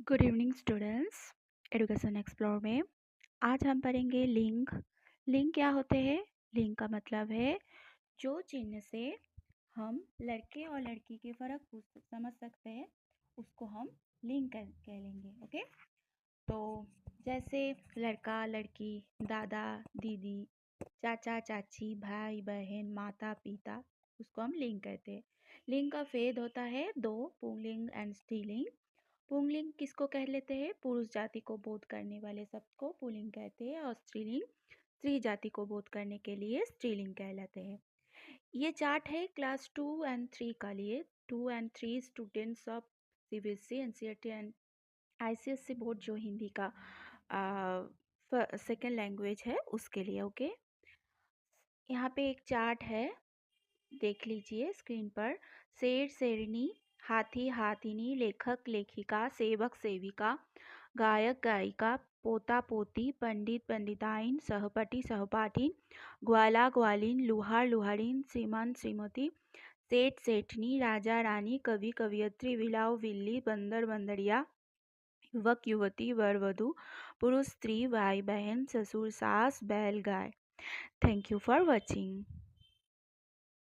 Good evening students. Education explore में आज हम पढ़ेंगे लिंग। लिंग क्या होते हैं? लिंग का मतलब है जो चिन्ह से हम लड़के और लड़की के फर्क समझ सकते हैं, उसको हम लिंग कह लेंगे। ओके, तो जैसे लड़का लड़की, दादा दीदी, चाचा चाची, भाई बहन, माता पिता, उसको हम लिंग कहते हैं। लिंग का भेद होता है दो, पुंलिंग एंड स्त्रीलिंग। पुंलिंग किसको कह लेते हैं? पुरुष जाति को बोध करने वाले शब्द को पुल्लिंग कहते हैं, और स्त्रीलिंग स्त्री जाति को बोध करने के लिए स्त्रीलिंग कहलाते हैं। ये चार्ट है क्लास 2 और 3 का लिए। 2 और 3 students of CBSE, NCERT and ICSE board, जो हिंदी का सेकेंड लैंग्वेज है, उसके लिए। ओके, यहाँ पे एक चार्ट है, देख लीजिए स्क्रीन पर। शेर शेरनी, हाथी हाथिनी, लेखक लेखिका, सेवक सेविका, गायक गायिका, पोता पोती, पंडित पंडिताइन, सहपाठी सहपाठी, ग्वाला ग्वालिन, लुहार लुहारिन, श्रीमान श्रीमती, सेठ सेठनी, राजा रानी, कवि कवियत्री, विलाव विल्ली, बंदर बंदरिया, युवक युवती, वर वधु, पुरुष स्त्री, भाई बहन, ससुर सास, बैल गाय। Thank you for watching.